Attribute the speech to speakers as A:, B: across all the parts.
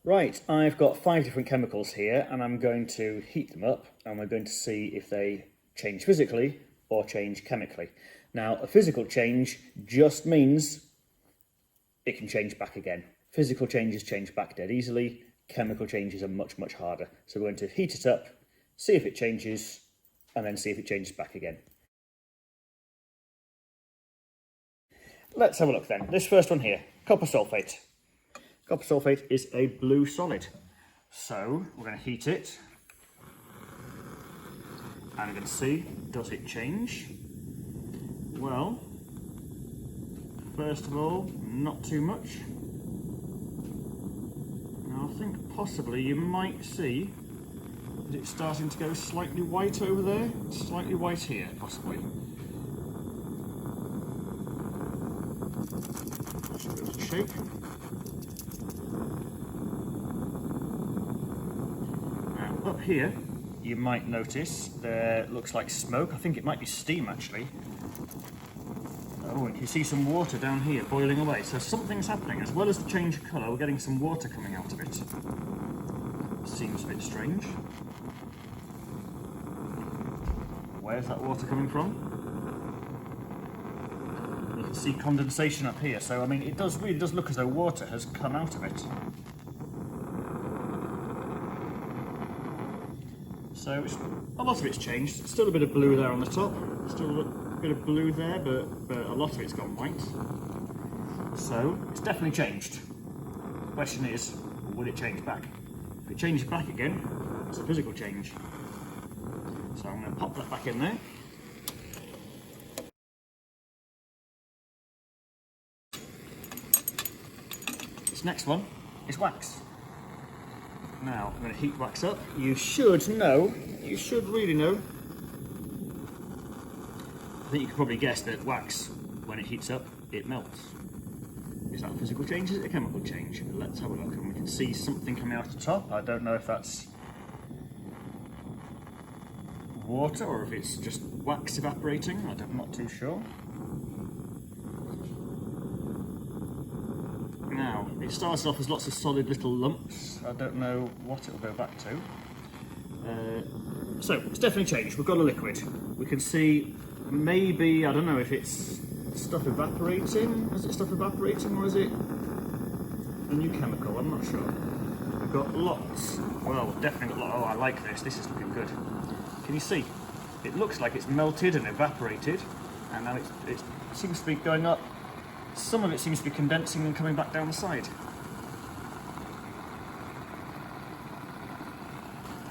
A: Right, I've got 5 different chemicals here and I'm going to heat them up and we're going to see if they change physically or change chemically. Now, a physical change just means it can change back again. Physical changes change back dead easily, chemical changes are much, much harder. So we're going to heat it up, see if it changes, and then see if it changes back again. Let's have a look then. This first one here, copper sulfate. Copper sulfate is a blue solid. So we're going to heat it and we're going to see, does it change? Well, first of all, not too much. Now I think possibly you might see that it's starting to go slightly white over there, slightly white here, possibly. Just a bit of a shake. Up here, you might notice there looks like smoke. I think it might be steam actually. Oh, and you see some water down here boiling away. So something's happening. As well as the change of colour, we're getting some water coming out of it. Seems a bit strange. Where's that water coming from? You can see condensation up here. So I mean, it really does look as though water has come out of it. So a lot of it's changed. Still a bit of blue there on the top. Still a bit of blue there, but a lot of it's gone white. So it's definitely changed. The question is, will it change back? If it changes back again, it's a physical change. So I'm going to pop that back in there. This next one is wax. Now, I'm going to heat wax up. You should really know. I think you can probably guess that wax, when it heats up, it melts. Is that a physical change? Is it a chemical change? Let's have a look, and we can see something coming out the top. I don't know if that's water or if it's just wax evaporating. I'm not too sure. Now, it starts off as lots of solid little lumps. I don't know what it'll go back to. So, it's definitely changed. We've got a liquid. We can see maybe, I don't know if it's stuff evaporating. Is it stuff evaporating or is it a new chemical? I'm not sure. We've got lots. Well, we've definitely got lots. Oh, I like this. This is looking good. Can you see? It looks like it's melted and evaporated. And now it seems to be going up. Some of it seems to be condensing and coming back down the side.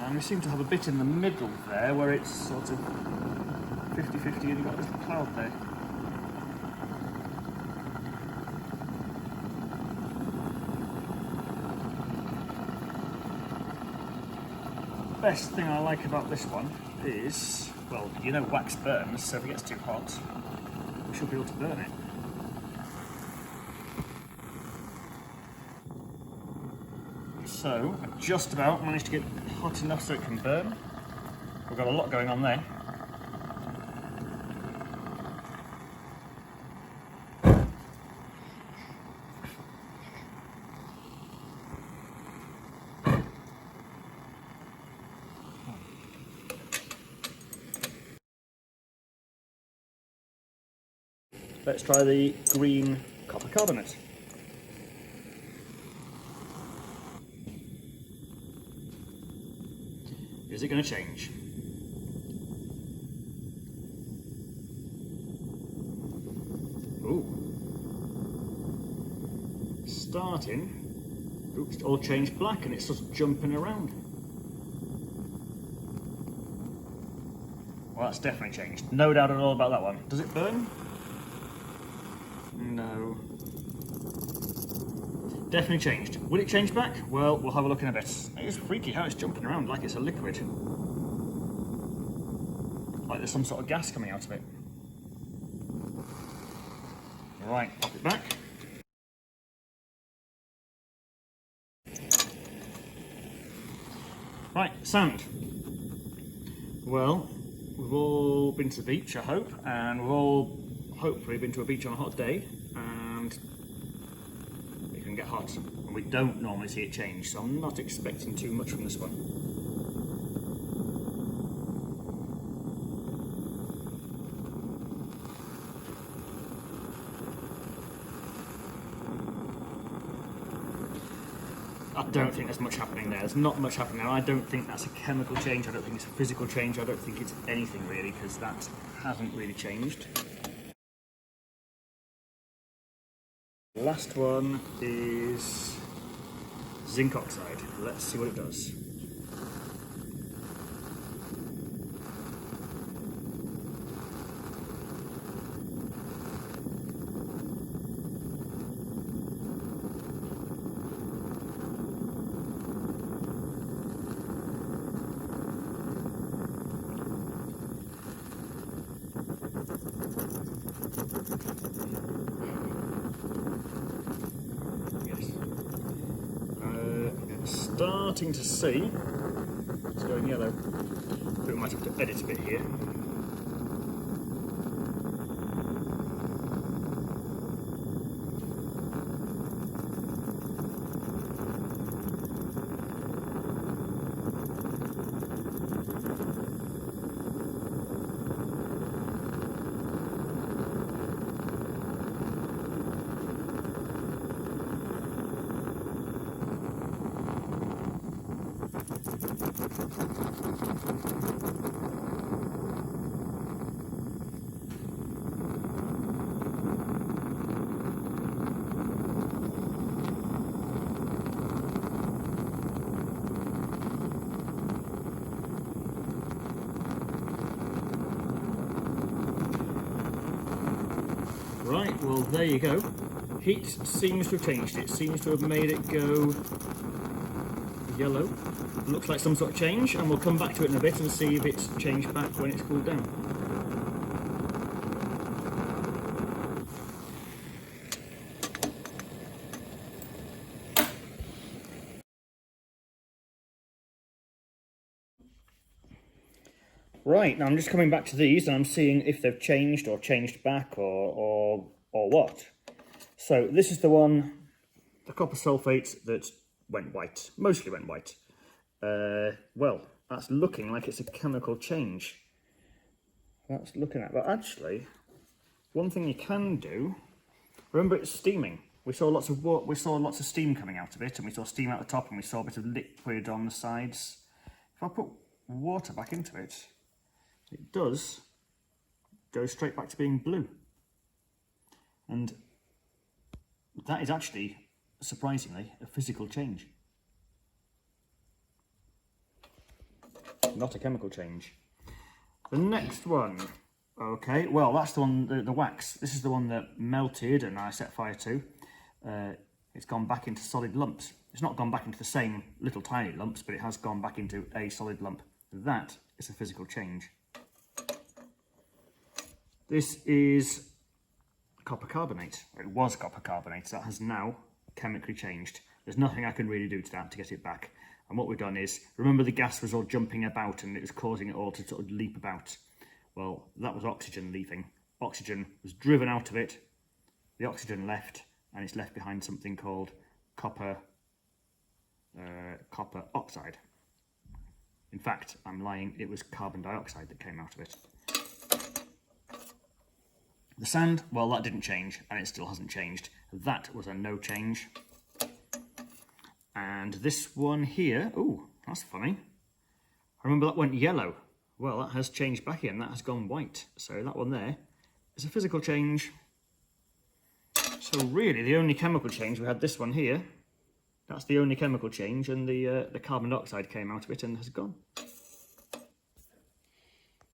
A: And we seem to have a bit in the middle there where it's sort of 50-50 and you've got a little cloud there. The best thing I like about this one is, well, you know wax burns, so if it gets too hot, we should be able to burn it. So, I've just about managed to get hot enough so it can burn. We've got a lot going on there. Let's try the green copper carbonate. Is it going to change? Ooh. Starting. Oops, it all changed black and it's sort of jumping around. Well, that's definitely changed. No doubt at all about that one. Does it burn? No. Definitely changed. Will it change back? Well, we'll have a look in a bit. It's freaky how it's jumping around like it's a liquid. Like there's some sort of gas coming out of it. Right, pop it back. Right, sand. Well, we've all been to the beach, I hope, and we've all hopefully been to a beach on a hot day, and and get hot, and we don't normally see it change, so I'm not expecting too much from this one. I don't think there's much happening there. There's not much happening there. I don't think that's a chemical change. I don't think it's a physical change. I don't think it's anything really, because that hasn't really changed. The last one is zinc oxide. Let's see what it does. Starting to see it's going yellow. We might have to edit a bit here. Right, well there you go. Heat seems to have changed it. Seems to have made it go yellow. Looks like some sort of change, and we'll come back to it in a bit and see if it's changed back when it's cooled down. Right, now I'm just coming back to these and I'm seeing if they've changed or changed back or what. So this is the one, the copper sulfate that went white, mostly went white. Well, that's looking like it's a chemical change. That's looking at, but actually, one thing you can do, remember it's steaming. We saw lots of steam coming out of it, and we saw steam out the top, and we saw a bit of liquid on the sides. If I put water back into it, it does go straight back to being blue. And that is actually, surprisingly, a physical change. Not a chemical change. The next one, okay, well that's the one, the wax. This is the one that melted and I set fire to. It's gone back into solid lumps. It's not gone back into the same little tiny lumps, but it has gone back into a solid lump. That is a physical change. This is copper carbonate. It was copper carbonate. That has now chemically changed. There's nothing I can really do to that to get it back. And what we've done is, remember the gas was all jumping about and it was causing it all to sort of leap about. Well, that was oxygen leaving. Oxygen was driven out of it, the oxygen left, and it's left behind something called copper oxide. In fact, I'm lying, it was carbon dioxide that came out of it. The sand, well, that didn't change, and it still hasn't changed. That was a no change. And this one here, oh, that's funny. I remember that went yellow. Well, that has changed back in, that has gone white. So that one there is a physical change. So really, the only chemical change, we had this one here. That's the only chemical change, and the carbon dioxide came out of it and has gone.